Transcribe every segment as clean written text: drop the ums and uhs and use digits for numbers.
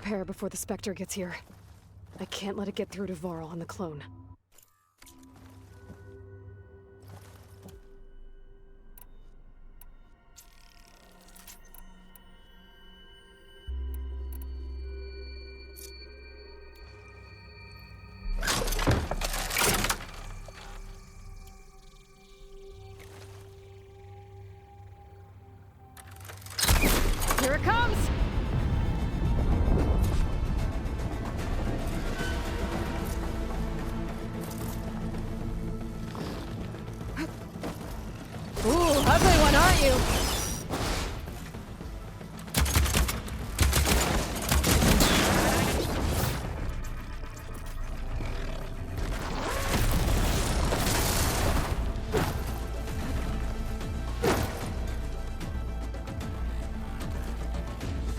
repair before the Spectre gets here. I can't let it get through to Varl on the clone. Here it comes! Ooh, ugly one, aren't you?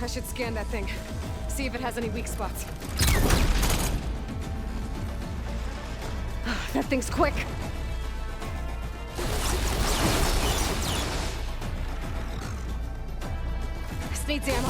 I should scan that thing. See if it has any weak spots. That thing's quick. This needs ammo.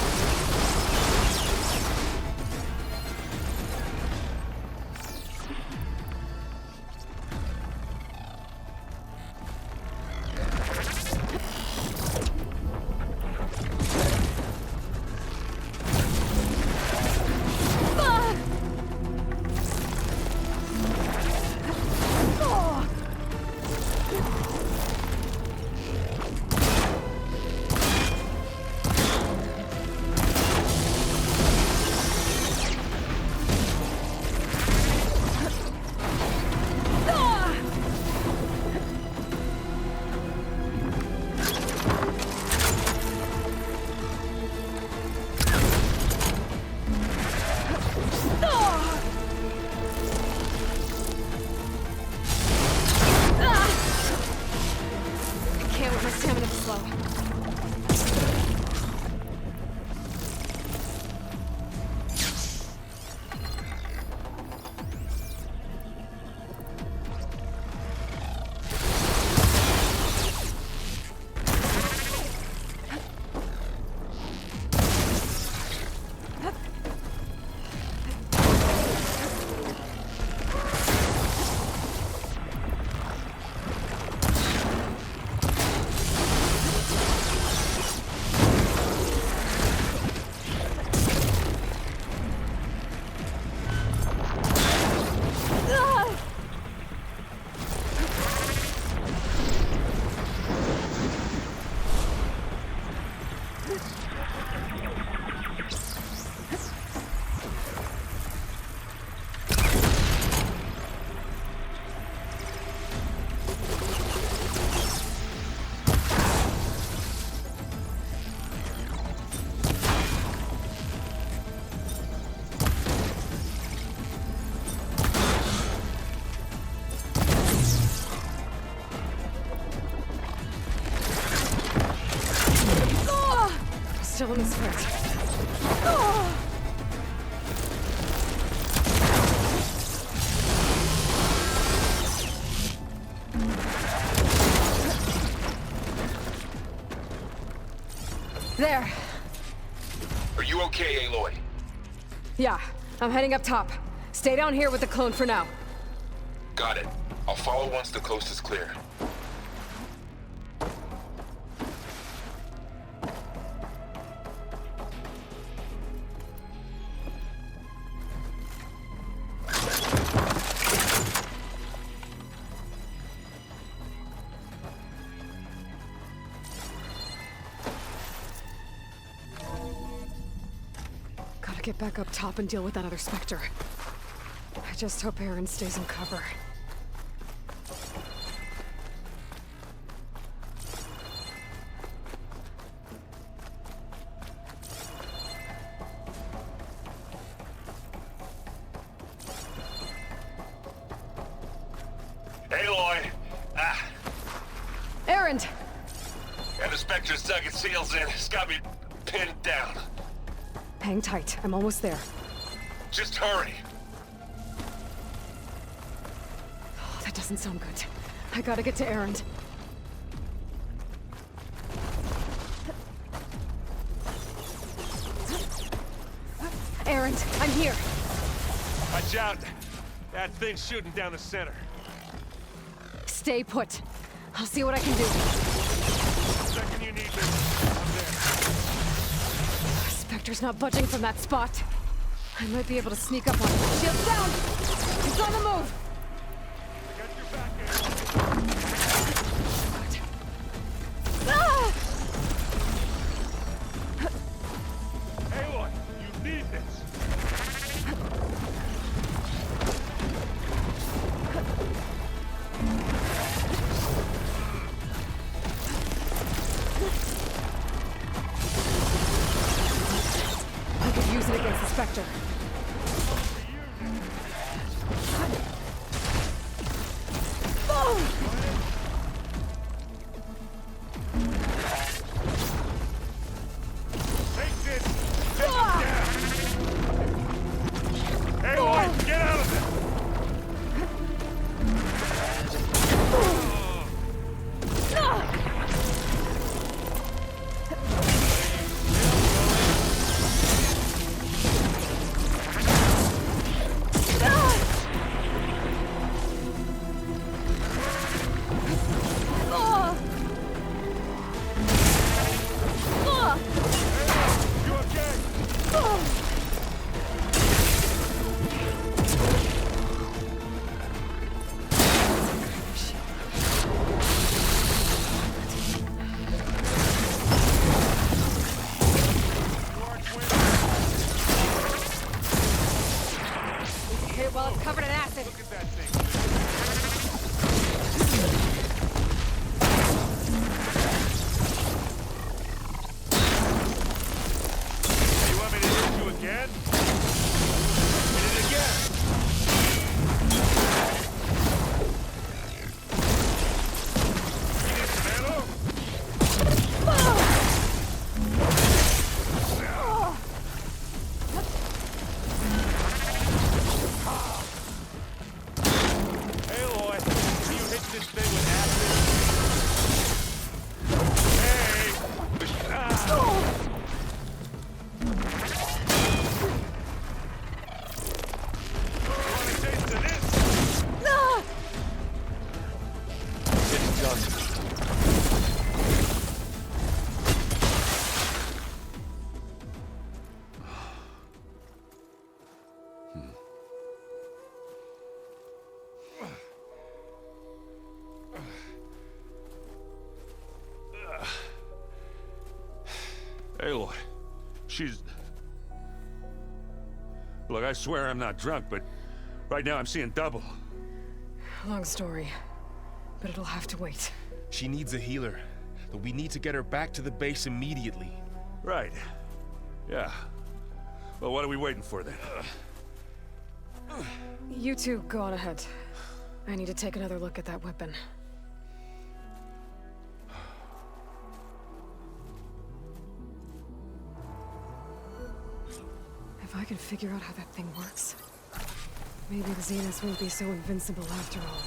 Still in his foot. There. Are you okay, Aloy? Yeah, I'm heading up top. Stay down here with the clone for now. Got it. I'll follow once the coast is clear. Get back up top and deal with that other Spectre. I just hope Aaron stays in cover. Aloy! Aaron! And the Spectre's dug its heels in. It's got me pinned down. Hang tight. I'm almost there. Just hurry. Oh, that doesn't sound good. I gotta get to Aaron. Aaron! Errant. I'm here. Watch out. That thing's shooting down the center. Stay put. I'll see what I can do. Second you need me, I'm there. Spectre's not budging from that spot. I might be able to sneak up on him. Shields down! He's on the move! I got your back, Ah! Aloy, you need this. I could use it against the Spectre. Boom! Take this. Ah! Aloy, get out of there. Ah! You okay? You are twins. Hit it while it's covered in acid. Look at that thing. Hey, you want me to hit you again? Hit it again. You need some ammo? Aloy, can you hit this thing with acid? Hey! Want a taste of this? Ah! It's done. Aloy, she's... Look, I swear I'm not drunk, but right now I'm seeing double. Long story, but it'll have to wait. She needs a healer, but we need to get her back to the base immediately. Right. Yeah. Well, what are we waiting for then? You two go on ahead. I need to take another look at that weapon. If I can figure out how that thing works, maybe the Zeniths won't be so invincible after all.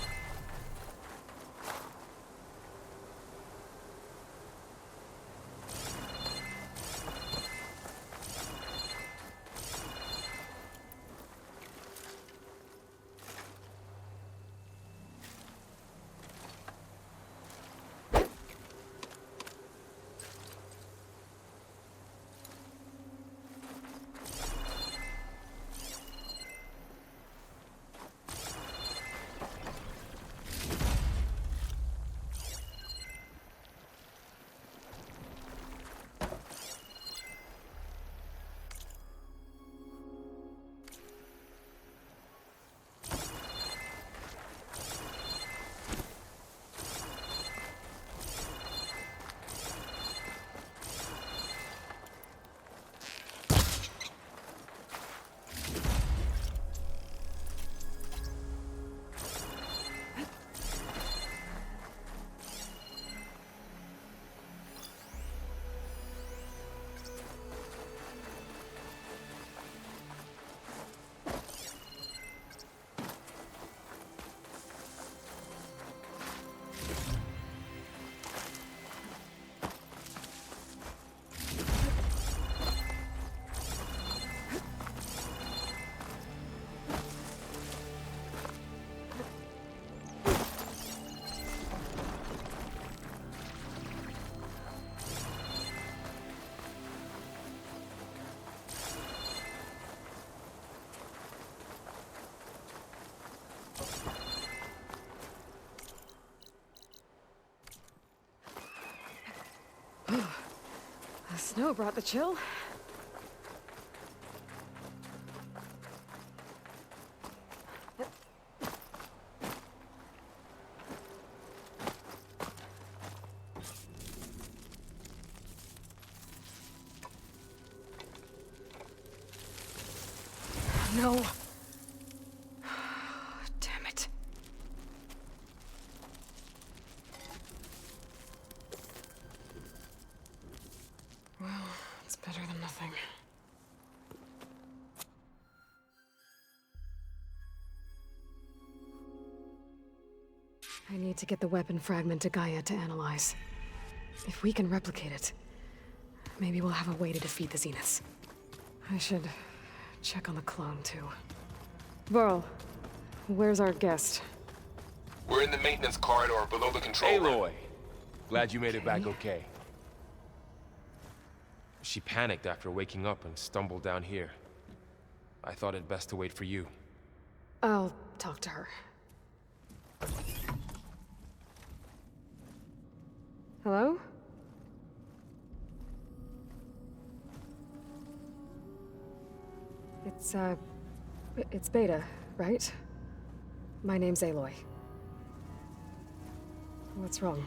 Snow brought the chill. No. Damn it. Well, it's better than nothing. I need to get the weapon fragment to Gaia to analyze. If we can replicate it, maybe we'll have a way to defeat the Zeniths. I should check on the clone, too. Varl, where's our guest? We're in the maintenance corridor below the control room. Aloy! Glad you made it back okay. She panicked after waking up and stumbled down here. I thought it best to wait for you. I'll talk to her. Hello? It's Beta, right? My name's Aloy. What's wrong?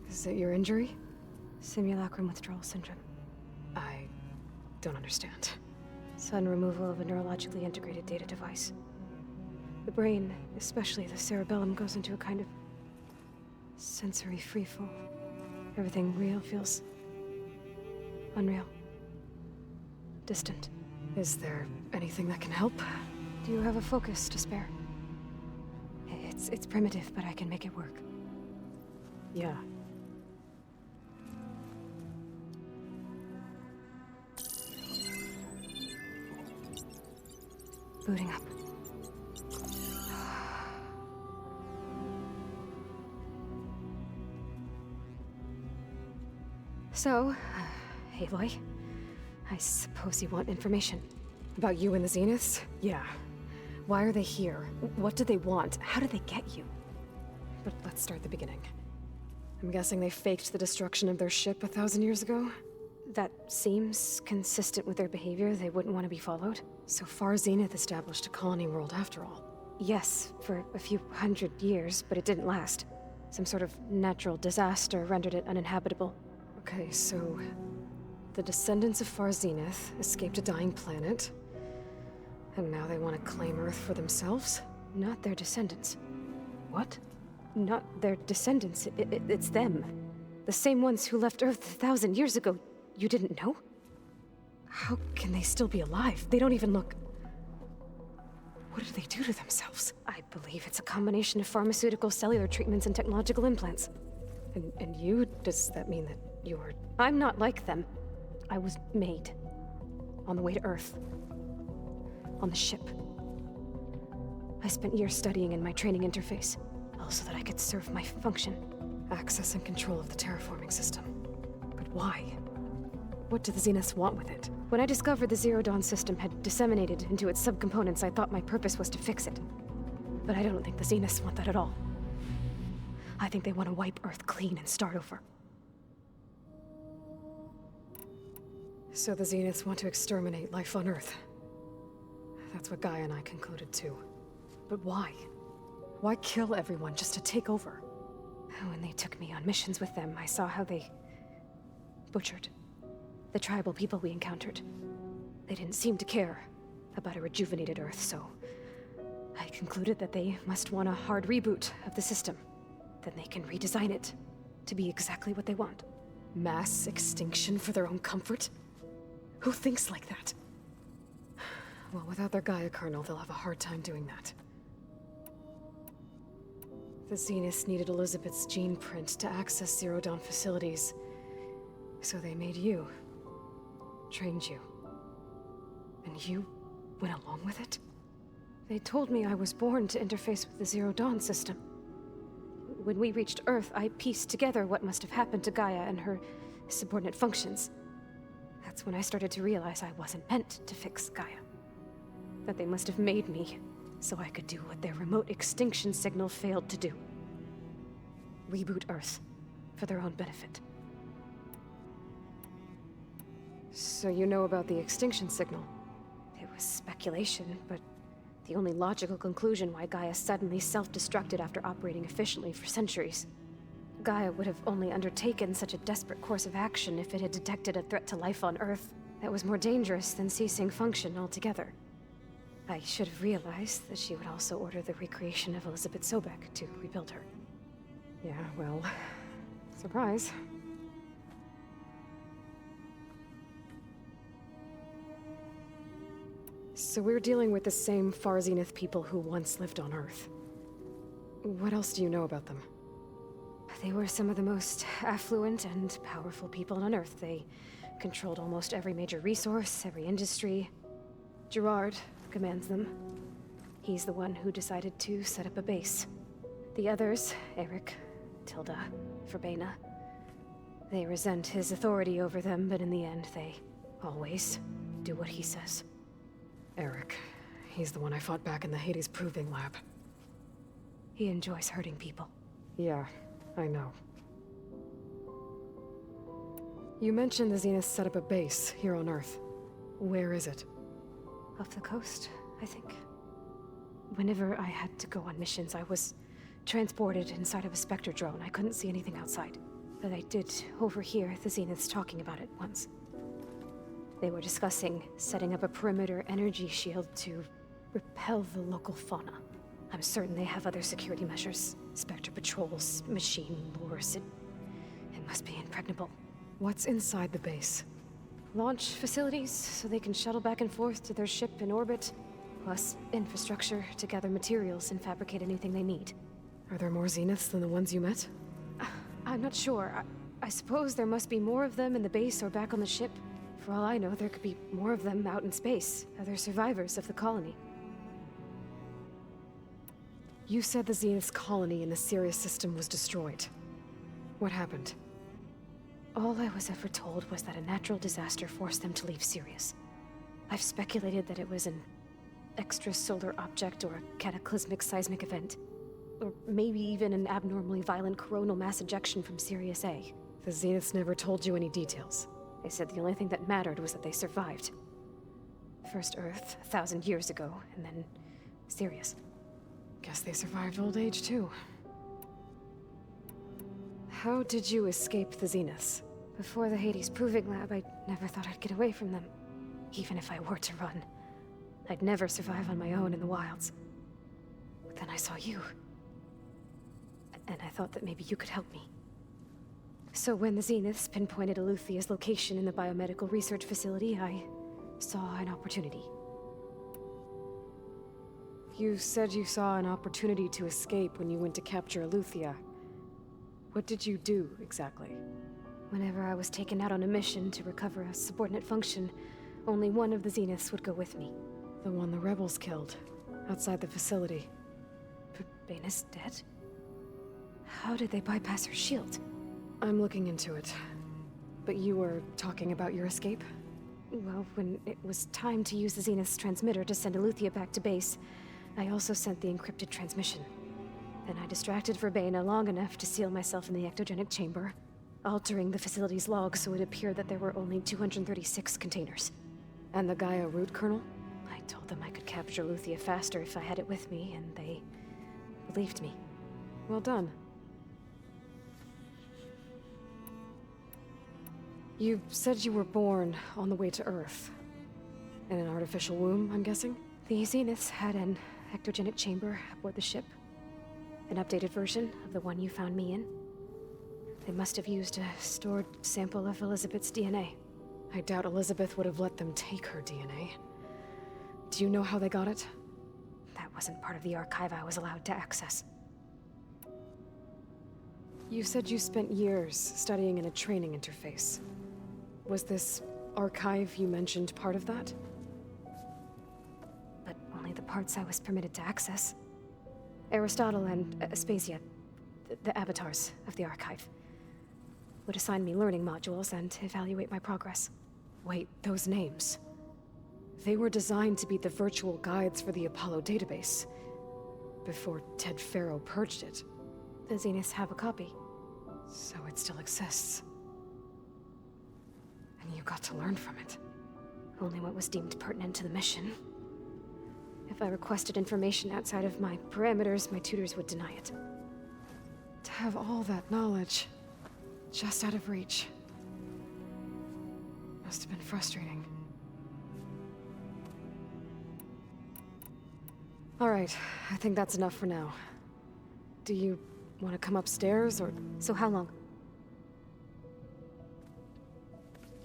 Is it your injury? Simulacrum withdrawal syndrome. I don't understand. Sudden removal of a neurologically integrated data device. The brain, especially the cerebellum, goes into a kind of sensory freefall. Everything real feels unreal. Distant. Is there anything that can help? Do you have a focus to spare? It's primitive, but I can make it work. Yeah. Booting up. So, Aloy, I suppose you want information. About you and the Zeniths? Yeah. Why are they here? What do they want? How did they get you? But let's start at the beginning. I'm guessing they faked the destruction of their ship 1,000 years ago? That seems consistent with their behavior. They wouldn't want to be followed. So far, Zenith established a colony world after all. Yes, for a few hundred years, but it didn't last. Some sort of natural disaster rendered it uninhabitable. Okay, so the descendants of Far Zenith escaped a dying planet, and now they want to claim Earth for themselves? Not their descendants. What? Not their descendants. It's them. The same ones who left Earth 1,000 years ago. You didn't know? How can they still be alive? They don't even look... What do they do to themselves? I believe it's a combination of pharmaceutical, cellular treatments, and technological implants. And you? Does that mean that you're... I'm not like them. I was made. On the way to Earth. On the ship. I spent years studying in my training interface, all so that I could serve my function. Access and control of the terraforming system. But why? What do the Zeniths want with it? When I discovered the Zero Dawn system had disseminated into its subcomponents, I thought my purpose was to fix it. But I don't think the Zeniths want that at all. I think they want to wipe Earth clean and start over. So the Zeniths want to exterminate life on Earth. That's what Gaia and I concluded too. But why? Why kill everyone just to take over? When they took me on missions with them, I saw how they butchered the tribal people we encountered. They didn't seem to care about a rejuvenated Earth, so I concluded that they must want a hard reboot of the system. Then they can redesign it to be exactly what they want. Mass extinction for their own comfort? Who thinks like that? Well, without their Gaia kernel, they'll have a hard time doing that. The Zeniths needed Elizabeth's gene print to access Zero Dawn facilities. So they made you. Trained you. And you went along with it? They told me I was born to interface with the Zero Dawn system. When we reached Earth, I pieced together what must have happened to Gaia and her subordinate functions. That's when I started to realize I wasn't meant to fix Gaia. That they must have made me so I could do what their remote extinction signal failed to do. Reboot Earth for their own benefit. So you know about the extinction signal? It was speculation, but the only logical conclusion why Gaia suddenly self-destructed after operating efficiently for centuries. Gaia would have only undertaken such a desperate course of action if it had detected a threat to life on Earth that was more dangerous than ceasing function altogether. I should have realized that she would also order the recreation of Elizabeth Sobek to rebuild her. Yeah, well, surprise. So we're dealing with the same Far Zenith people who once lived on Earth. What else do you know about them? They were some of the most affluent and powerful people on Earth. They controlled almost every major resource, every industry. Gerard commands them. He's the one who decided to set up a base. The others, Eric, Tilda, Verbena, they resent his authority over them, but in the end, they always do what he says. Eric. He's the one I fought back in the Hades Proving Lab. He enjoys hurting people. Yeah, I know. You mentioned the Zenith set up a base here on Earth. Where is it? Off the coast, I think. Whenever I had to go on missions, I was transported inside of a Spectre drone. I couldn't see anything outside. But I did overhear the Zeniths talking about it once. They were discussing setting up a perimeter energy shield to repel the local fauna. I'm certain they have other security measures. Spectre patrols, machine lures. It must be impregnable. What's inside the base? Launch facilities, so they can shuttle back and forth to their ship in orbit. Plus, infrastructure to gather materials and fabricate anything they need. Are there more Zeniths than the ones you met? I'm not sure. I suppose there must be more of them in the base or back on the ship. For all I know, there could be more of them out in space, other survivors of the colony. You said the Zenith's colony in the Sirius system was destroyed. What happened? All I was ever told was that a natural disaster forced them to leave Sirius. I've speculated that it was an extrasolar object or a cataclysmic seismic event. Or maybe even an abnormally violent coronal mass ejection from Sirius A. The Zeniths never told you any details. They said the only thing that mattered was that they survived. First Earth, 1,000 years ago, and then Sirius. Guess they survived old age, too. How did you escape the Zeniths? Before the Hades Proving Lab, I never thought I'd get away from them. Even if I were to run. I'd never survive on my own in the wilds. But then I saw you. And I thought that maybe you could help me. So when the Zeniths pinpointed Eluthia's location in the biomedical research facility, I saw an opportunity. You said you saw an opportunity to escape when you went to capture Eluthia. What did you do, exactly? Whenever I was taken out on a mission to recover a subordinate function, only one of the Zeniths would go with me. The one the rebels killed, outside the facility. Baina's dead? How did they bypass her shield? I'm looking into it. But you were talking about your escape? Well, when it was time to use the Zenith's transmitter to send Eluthia back to base, I also sent the encrypted transmission. Then I distracted Verbena long enough to seal myself in the ectogenic chamber, altering the facility's log so it appeared that there were only 236 containers. And the Gaia root kernel? I told them I could capture Eluthia faster if I had it with me, and they believed me. Well done. You said you were born on the way to Earth. In an artificial womb, I'm guessing? The Zeniths had an ectogenic chamber aboard the ship. An updated version of the one you found me in. They must have used a stored sample of Elizabeth's DNA. I doubt Elizabeth would have let them take her DNA. Do you know how they got it? That wasn't part of the archive I was allowed to access. You said you spent years studying in a training interface. Was this archive you mentioned part of that? But only the parts I was permitted to access. Aristotle and Aspasia, the avatars of the archive, would assign me learning modules and evaluate my progress. Wait, those names. They were designed to be the virtual guides for the Apollo database, before Ted Faro purged it. The Zeniths have a copy. So it still exists. and you got to learn from it. Only what was deemed pertinent to the mission. If I requested information outside of my parameters, my tutors would deny it. To have all that knowledge, just out of reach. Must have been frustrating. Alright, I think that's enough for now. Do you want to come upstairs, or...? So how long?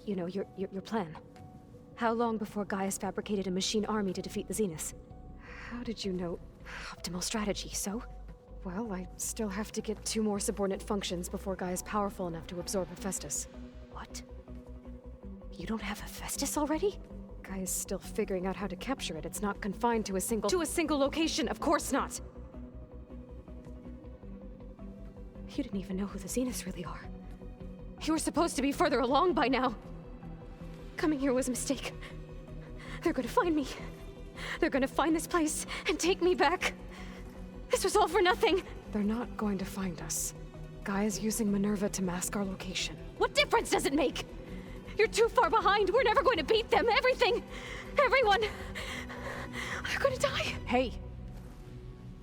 You know, your plan. How long before Gaia's fabricated a machine army to defeat the Zeniths? How did you know? Optimal strategy, so? Well, I still have to get 2 more subordinate functions before Gaia's powerful enough to absorb Hephaestus. What? You don't have Hephaestus already? Gaia's still figuring out how to capture it. It's not confined to a single... To a single location! Of course not! You didn't even know who the Zeniths really are. You were supposed to be further along by now! Coming here was a mistake. They're gonna find me. They're gonna find this place and take me back. This was all for nothing. They're not going to find us. Gaia's using Minerva to mask our location. What difference does it make? You're too far behind. We're never going to beat them. Everything. Everyone. They're gonna die. Hey.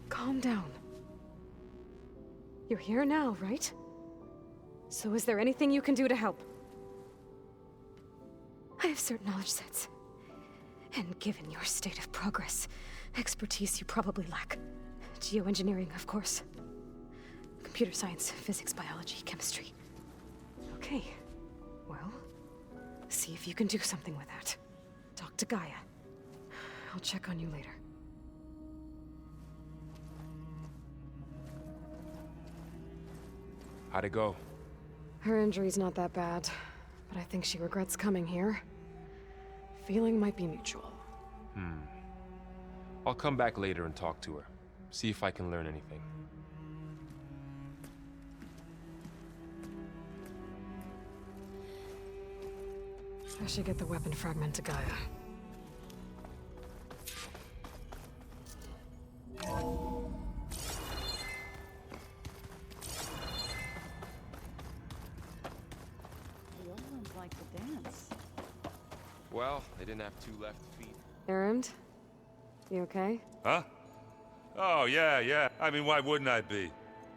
Calm down. You're here now, right? So is there anything you can do to help? I have certain knowledge sets. And given your state of progress, expertise you probably lack. Geoengineering, of course. Computer science, physics, biology, chemistry. Okay. Well, see if you can do something with that. Talk to Gaia. I'll check on you later. How'd it go? Her injury's not that bad, but I think she regrets coming here. Feeling might be mutual. I'll come back later and talk to her. See if I can learn anything. I should get the weapon fragment to Gaia. Like to dance. Well, they didn't have 2 left feet. Erend? You okay? Huh? Oh, yeah. I mean, why wouldn't I be?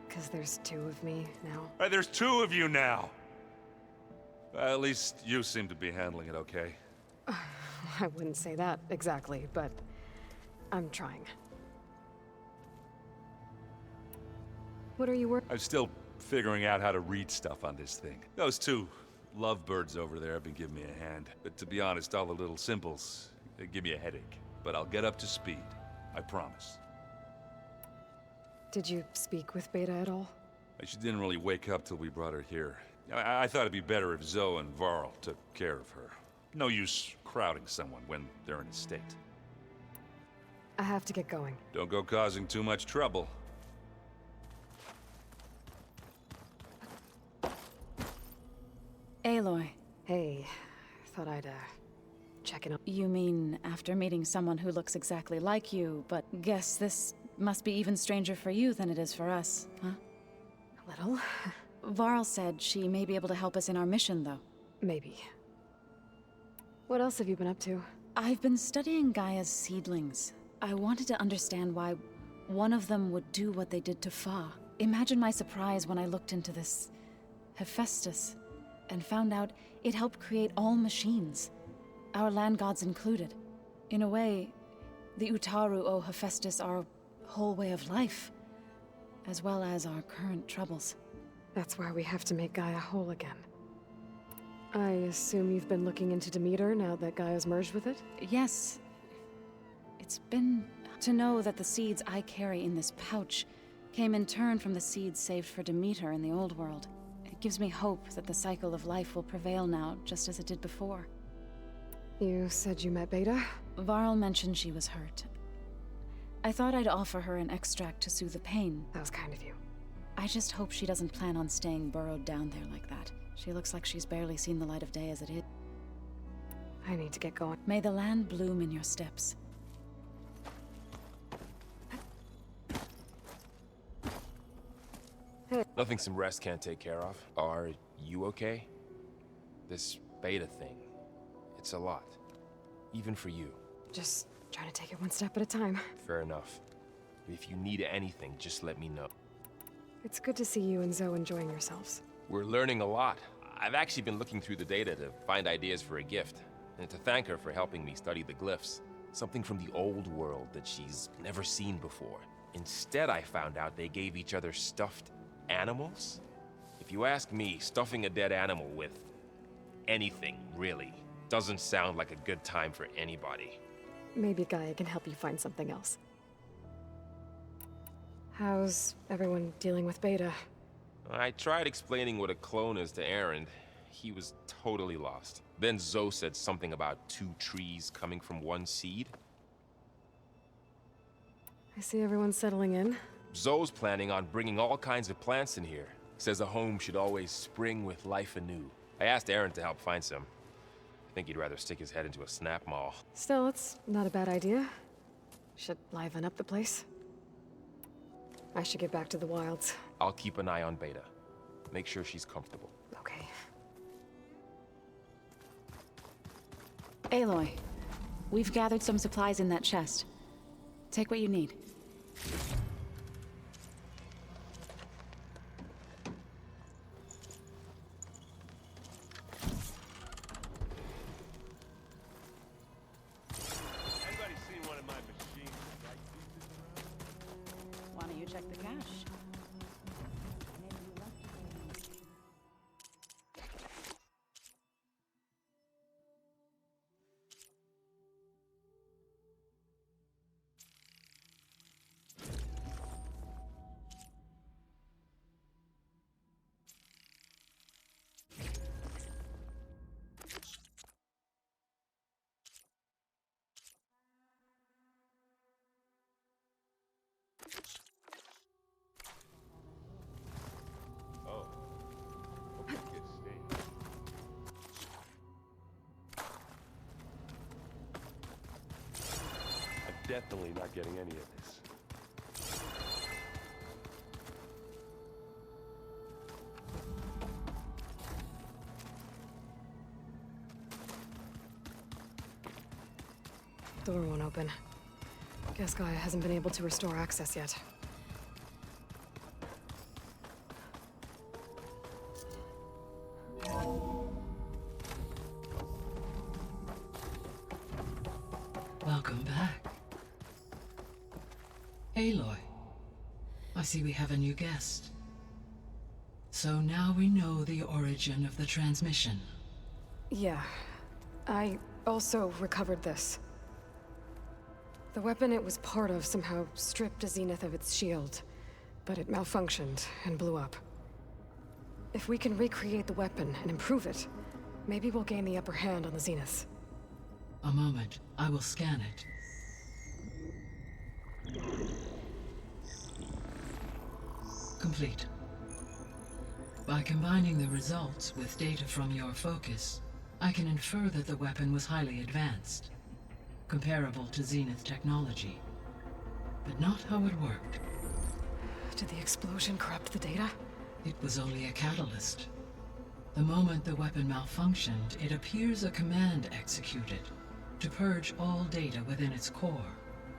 Because there's 2 of me now. There's 2 of you now. At least you seem to be handling it okay. I wouldn't say that exactly, but I'm trying. What are you working? I'm still figuring out how to read stuff on this thing. Those 2 lovebirds over there have been giving me a hand. But to be honest, all the little symbols, they give me a headache. But I'll get up to speed. I promise. Did you speak with Beta at all? She didn't really wake up till we brought her here. I thought it'd be better if Zoe and Varl took care of her. No use crowding someone when they're in a state. I have to get going. Don't go causing too much trouble. Aloy, Hey, thought I'd, check in on... you mean after meeting someone who looks exactly like you, but guess this must be even stranger for you than it is for us, huh? A little. Varl said she may be able to help us in our mission, though. Maybe. What else have you been up to? I've been studying Gaia's seedlings. I wanted to understand why one of them would do what they did to Fa. Imagine my surprise when I looked into this Hephaestus and found out it helped create all machines, our land gods included. In a way, the Utaru owe Hephaestus our whole way of life, as well as our current troubles. That's why we have to make Gaia whole again. I assume you've been looking into Demeter now that Gaia's merged with it? Yes. It's been to know that the seeds I carry in this pouch came in turn from the seeds saved for Demeter in the old world. It gives me hope that the cycle of life will prevail now, just as it did before. You said you met Beta? Varl mentioned she was hurt. I thought I'd offer her an extract to soothe the pain. That was kind of you. I just hope she doesn't plan on staying burrowed down there like that. She looks like she's barely seen the light of day as it is. I need to get going. May the land bloom in your steps. Nothing some rest can't take care of. Are you okay? This Beta thing. It's a lot. Even for you. Just trying to take it one step at a time. Fair enough. If you need anything, just let me know. It's good to see you and Zoe enjoying yourselves. We're learning a lot. I've actually been looking through the data to find ideas for a gift, and to thank her for helping me study the glyphs. Something from the old world that she's never seen before. Instead, I found out they gave each other stuffed animals? If you ask me, stuffing a dead animal with anything, really, doesn't sound like a good time for anybody. Maybe Gaia can help you find something else. How's everyone dealing with Beta? I tried explaining what a clone is to Aaron. He was totally lost. Then Zoe said something about 2 trees coming from 1 seed. I see everyone settling in. Zoe's planning on bringing all kinds of plants in here. Says a home should always spring with life anew. I asked Aaron to help find some. I think he'd rather stick his head into a snap mall. Still, it's not a bad idea. Should liven up the place. I should get back to the wilds. I'll keep an eye on Beta. Make sure she's comfortable. Okay. Aloy, we've gathered some supplies in that chest. Take what you need. Anybody seen one of my machines? Why don't you check the cache? Oh. Hope you get stained. I'm definitely not getting any of this. Door won't open. Guess Gaia hasn't been able to restore access yet. Welcome back. Aloy, I see we have a new guest. So now we know the origin of the transmission. Yeah. I also recovered this. The weapon it was part of somehow stripped Zenith of its shield, but it malfunctioned and blew up. If we can recreate the weapon and improve it, maybe we'll gain the upper hand on the Zeniths. A moment, I will scan it. Complete. By combining the results with data from your focus, I can infer that the weapon was highly advanced, comparable to Zenith technology, but not how it worked. Did the explosion corrupt the data? It was only a catalyst. The moment the weapon malfunctioned, it appears a command executed to purge all data within its core.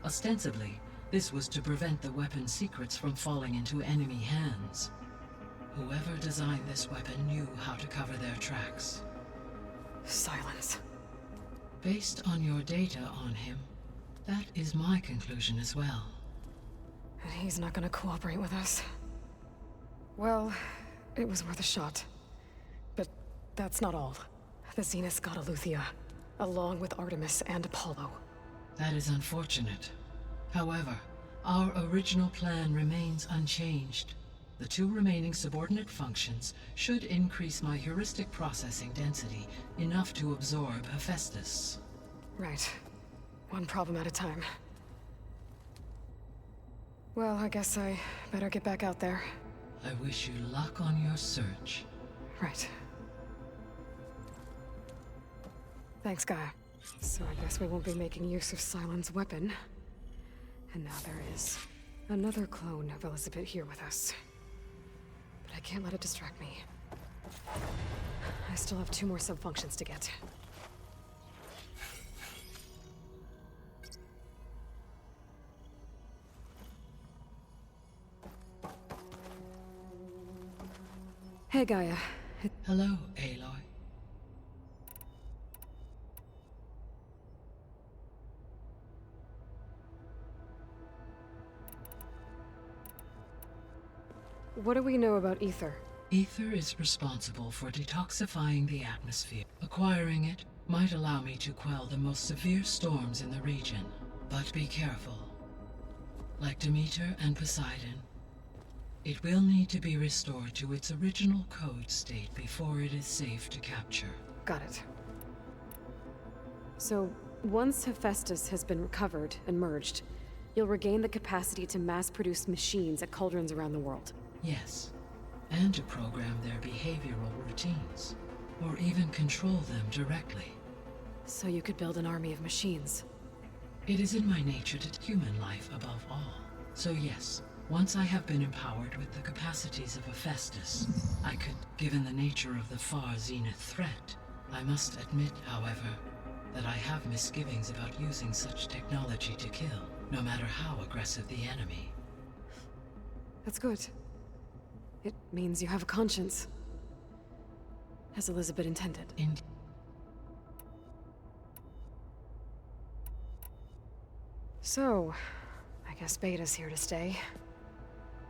Ostensibly, this was to prevent the weapon's secrets from falling into enemy hands. Whoever designed this weapon knew how to cover their tracks. Silence. Based on your data on him, that is my conclusion as well. And he's not gonna cooperate with us. Well, it was worth a shot. But that's not all. The Zeniths got Aletheia, along with Artemis and Apollo. That is unfortunate. However, our original plan remains unchanged. The 2 remaining subordinate functions should increase my heuristic processing density enough to absorb Hephaestus. Right. One problem at a time. Well, I guess I better get back out there. I wish you luck on your search. Right. Thanks, Gaia. So I guess we won't be making use of Cylon's weapon. And now there is another clone of Elizabeth here with us. But I can't let it distract me. I still have 2 more subfunctions to get. Hey, Gaia. Hello, Aloy. What do we know about Ether? Ether is responsible for detoxifying the atmosphere. Acquiring it might allow me to quell the most severe storms in the region. But be careful. Like Demeter and Poseidon, it will need to be restored to its original code state before it is safe to capture. Got it. So, once Hephaestus has been recovered and merged, you'll regain the capacity to mass-produce machines at cauldrons around the world. Yes, and to program their behavioral routines, or even control them directly. So you could build an army of machines. It is in my nature to human life above all. So yes, once I have been empowered with the capacities of Hephaestus, I could, given the nature of the far zenith threat. I must admit, however, that I have misgivings about using such technology to kill, no matter how aggressive the enemy. That's good. It means you have a conscience. As Elizabeth intended. So, I guess Beta's here to stay.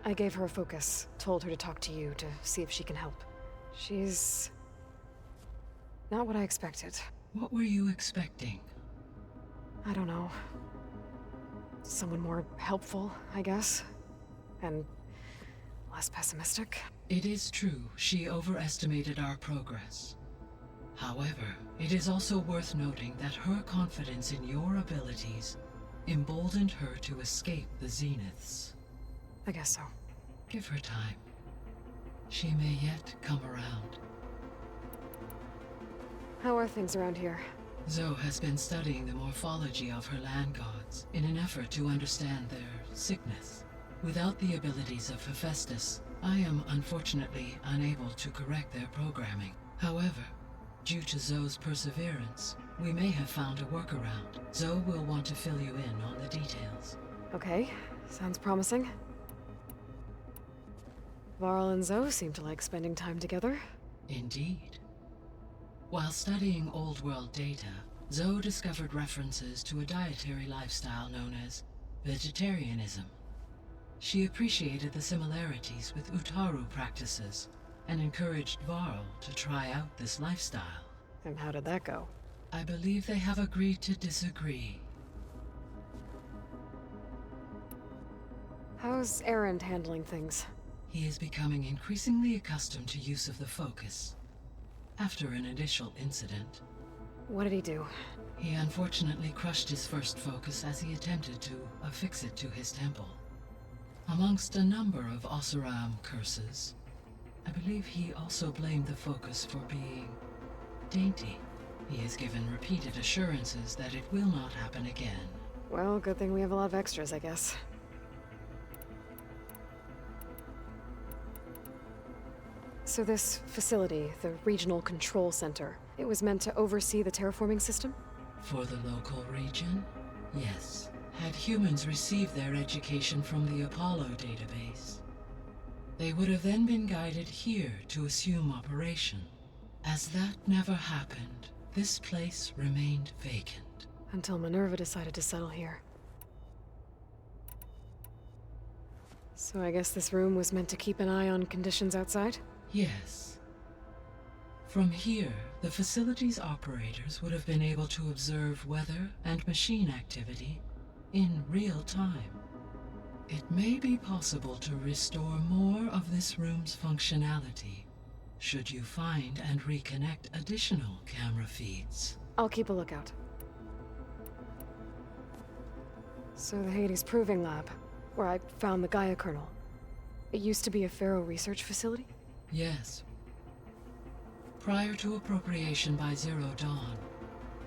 I gave her a focus, told her to talk to you to see if she can help. She's... not what I expected. What were you expecting? I don't know. Someone more helpful, I guess. And less pessimistic. It is true, she overestimated our progress. However, it is also worth noting that her confidence in your abilities emboldened her to escape the zeniths. I guess so. Give her time. She may yet come around. How are things around here? Zoe has been studying the morphology of her land gods in an effort to understand their sickness. Without the abilities of Hephaestus, I am unfortunately unable to correct their programming. However, due to Zoe's perseverance, we may have found a workaround. Zoe will want to fill you in on the details. Okay, sounds promising. Varl and Zoe seem to like spending time together. Indeed. While studying Old World data, Zoe discovered references to a dietary lifestyle known as vegetarianism. She appreciated the similarities with Utaru practices and encouraged Varl to try out this lifestyle. And how did that go? I believe they have agreed to disagree. How's Erend handling things? He is becoming increasingly accustomed to use of the focus. After an initial incident, What did he do? he unfortunately crushed his first focus as he attempted to affix it to his temple. Amongst a number of Oseram curses, I believe he also blamed the focus for being dainty. He has given repeated assurances that it will not happen again. Well, good thing we have a lot of extras, I guess. So this facility, the Regional Control Center, it was meant to oversee the terraforming system? For the local region, yes. Had humans received their education from the Apollo database, they would have then been guided here to assume operation. As that never happened, this place remained vacant. Until Minerva decided to settle here. So I guess this room was meant to keep an eye on conditions outside? Yes. From here, the facility's operators would have been able to observe weather and machine activity in real time. It may be possible to restore more of this room's functionality, should you find and reconnect additional camera feeds. I'll keep a lookout. So the Hades Proving Lab, where I found the Gaia kernel, it used to be a Pharaoh research facility? Yes. Prior to appropriation by Zero Dawn,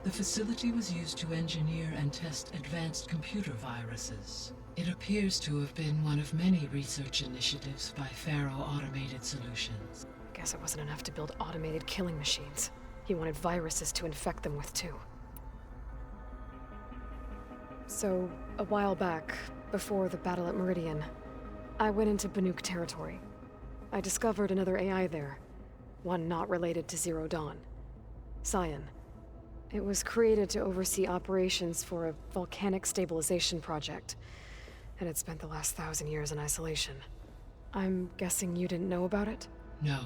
the facility was used to engineer and test advanced computer viruses. It appears to have been one of many research initiatives by Pharaoh Automated Solutions. Guess it wasn't enough to build automated killing machines. He wanted viruses to infect them with, too. So, a while back, before the battle at Meridian, I went into Banuk territory. I discovered another AI there, one not related to Zero Dawn. Cyan. It was created to oversee operations for a volcanic stabilization project, and it spent the last 1,000 years in isolation. I'm guessing you didn't know about it? No.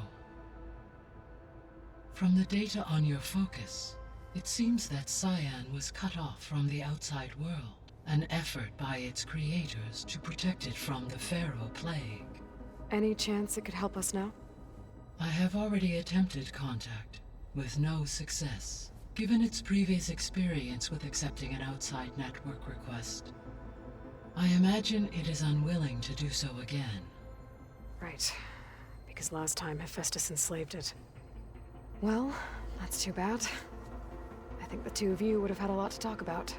From the data on your focus, it seems that Cyan was cut off from the outside world, an effort by its creators to protect it from the Pharaoh Plague. Any chance it could help us now? I have already attempted contact, with no success, given its previous experience with accepting an outside network request. I imagine it is unwilling to do so again. Right. Because last time Hephaestus enslaved it. Well, that's too bad. I think the two of you would have had a lot to talk about.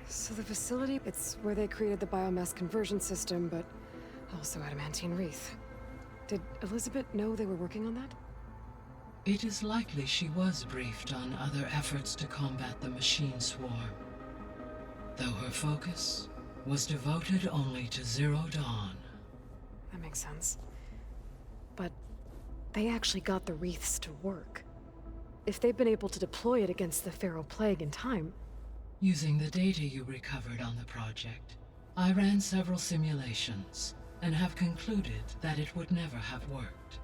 So the facility, it's where they created the biomass conversion system, but also adamantine wreath. Did Elizabeth know they were working on that? It is likely she was briefed on other efforts to combat the machine swarm, though her focus was devoted only to Zero Dawn. That makes sense. But they actually got the wreaths to work. If they've been able to deploy it against the Pharaoh Plague in time... Using the data you recovered on the project, I ran several simulations and have concluded that it would never have worked.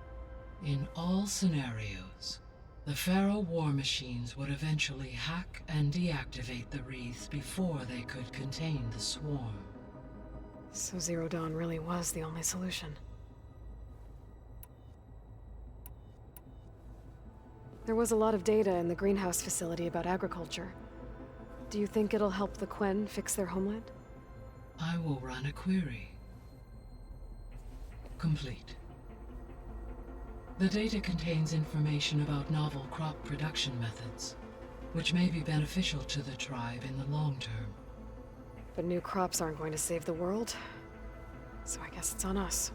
In all scenarios, the Pharaoh war machines would eventually hack and deactivate the wreath before they could contain the swarm. So Zero Dawn really was the only solution. There was a lot of data in the greenhouse facility about agriculture. Do you think it'll help the Quen fix their homeland? I will run a query. Complete. The data contains information about novel crop production methods, which may be beneficial to the tribe in the long term. But new crops aren't going to save the world, so I guess it's on us.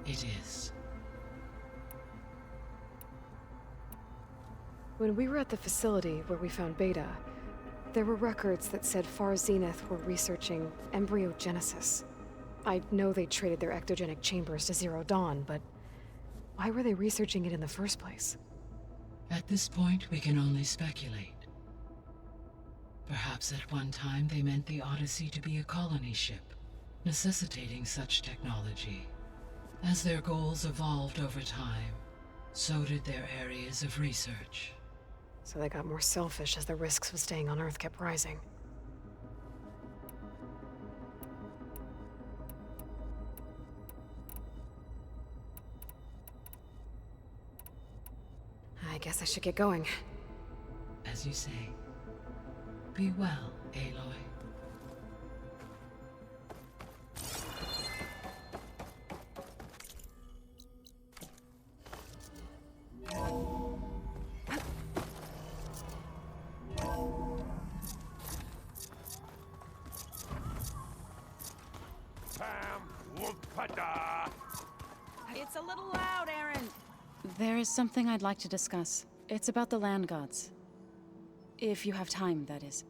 It is. When we were at the facility where we found Beta, there were records that said Far Zenith were researching embryogenesis. I know they traded their ectogenic chambers to Zero Dawn, but why were they researching it in the first place? At this point, we can only speculate. Perhaps at one time they meant the Odyssey to be a colony ship, necessitating such technology. As their goals evolved over time, so did their areas of research. So they got more selfish as the risks of staying on Earth kept rising. I guess I should get going. As you say. Be well, Aloy. It's a little loud, Aaron. There is something I'd like to discuss. It's about the land gods. If you have time, that is.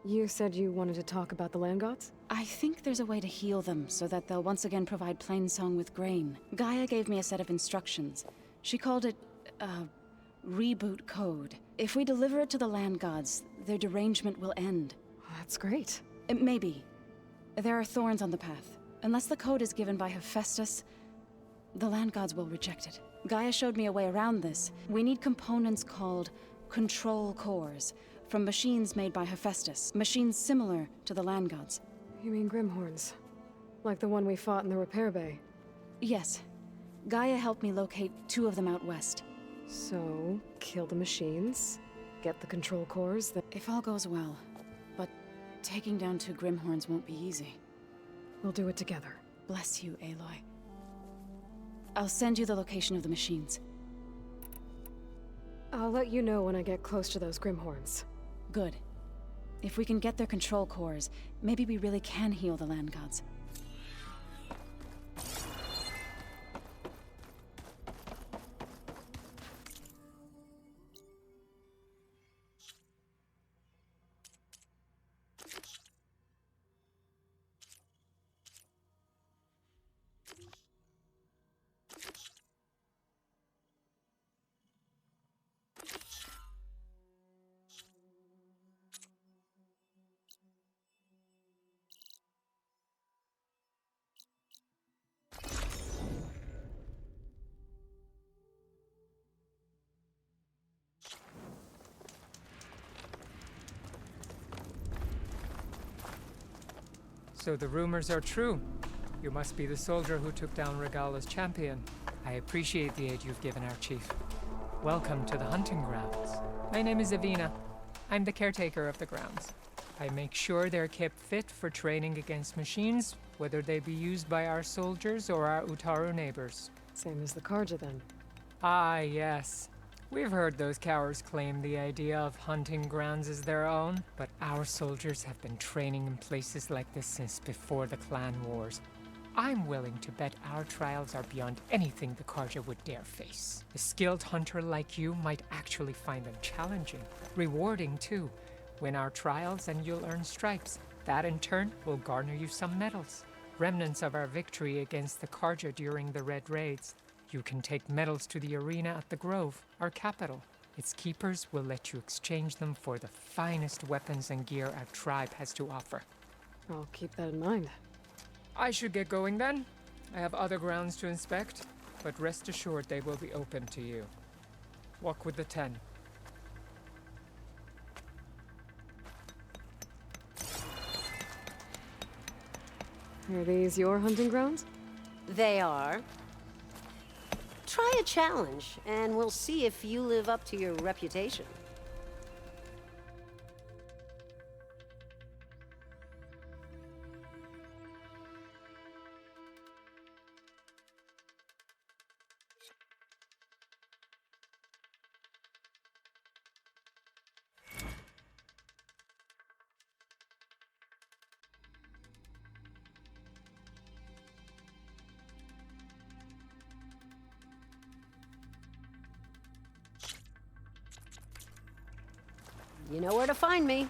You said you wanted to talk about the land gods? I think there's a way to heal them so that they'll once again provide Plainsong with grain. Gaia gave me a set of instructions. She called it, reboot code. If we deliver it to the land gods, their derangement will end. That's great. Maybe. There are thorns on the path. Unless the code is given by Hephaestus, the land gods will reject it. Gaia showed me a way around this. We need components called control cores from machines made by Hephaestus. Machines similar to the land gods. You mean Grimhorns? Like the one we fought in the repair bay? Yes. Gaia helped me locate 2 of them out west. So, kill the machines, get the control cores, then... If all goes well. But taking down 2 Grimhorns won't be easy. We'll do it together. Bless you, Aloy. I'll send you the location of the machines. I'll let you know when I get close to those Grimhorns. Good. If we can get their control cores, maybe we really can heal the land gods. So the rumors are true. You must be the soldier who took down Regala's champion. I appreciate the aid you've given our chief. Welcome to the hunting grounds. My name is Avina. I'm the caretaker of the grounds. I make sure they're kept fit for training against machines, whether they be used by our soldiers or our Utaru neighbors. Same as the Karja, then. Ah, yes. We've heard those cowards claim the idea of hunting grounds as their own, but our soldiers have been training in places like this since before the clan wars. I'm willing to bet our trials are beyond anything the Karja would dare face. A skilled hunter like you might actually find them challenging, rewarding too. Win our trials and you'll earn stripes. That in turn will garner you some medals. Remnants of our victory against the Karja during the Red Raids. You can take medals to the arena at the Grove, our capital. Its keepers will let you exchange them for the finest weapons and gear our tribe has to offer. I'll keep that in mind. I should get going then. I have other grounds to inspect, but rest assured they will be open to you. Walk with the 10. Are these your hunting grounds? They are. Try a challenge, and we'll see if you live up to your reputation. You know where to find me.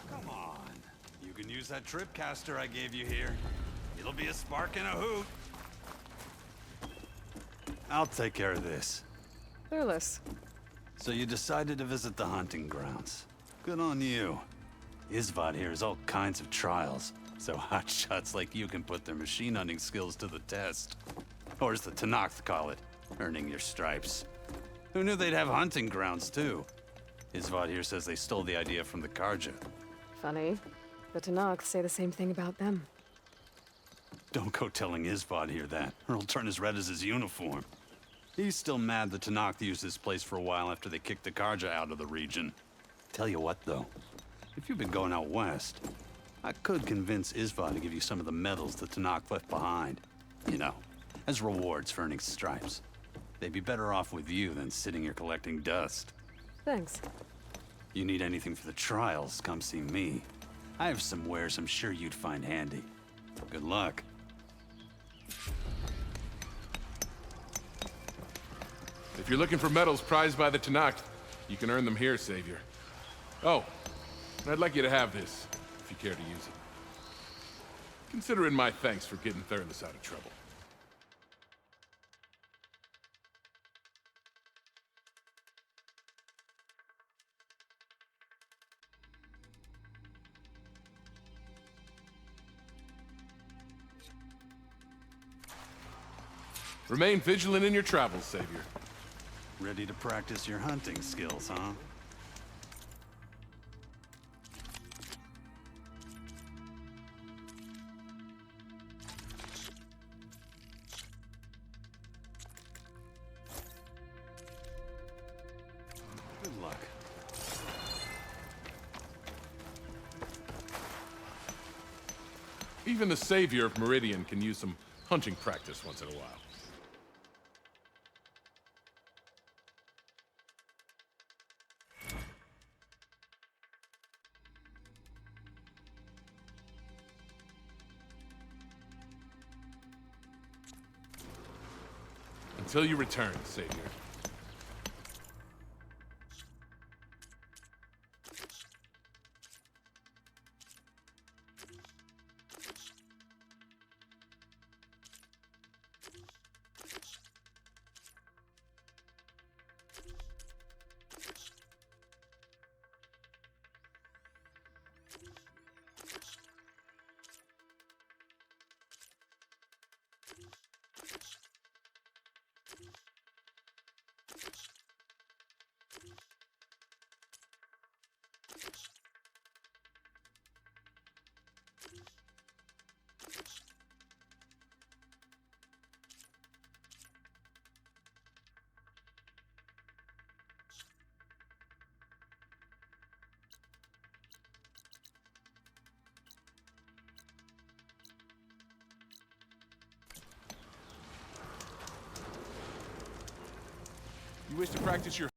Come on. You can use that trip caster I gave you here. It'll be a spark and a hoot. I'll take care of this. Fearless. So you decided to visit the hunting grounds. Good on you. Isvad here has all kinds of trials, so hotshots like you can put their machine hunting skills to the test. Or as the Tenakth call it, earning your stripes. Who knew they'd have hunting grounds too? Isvad here says they stole the idea from the Karja. Funny. The Tenakth say the same thing about them. Don't go telling Isvad here that, or he'll turn as red as his uniform. He's still mad the Tenakth used this place for a while after they kicked the Karja out of the region. Tell you what, though. If you've been going out west, I could convince Isvad to give you some of the medals the Tenakth left behind. You know, as rewards for earning stripes. They'd be better off with you than sitting here collecting dust. Thanks. You need anything for the trials, come see me. I have some wares I'm sure you'd find handy. Good luck. If you're looking for medals prized by the Tenakth, you can earn them here, Savior. Oh, and I'd like you to have this, if you care to use it. Consider it my thanks for getting Thurles out of trouble. Remain vigilant in your travels, Savior. Ready to practice your hunting skills, huh? Good luck. Even the savior of Meridian can use some hunting practice once in a while. Until you return, savior. You wish to practice your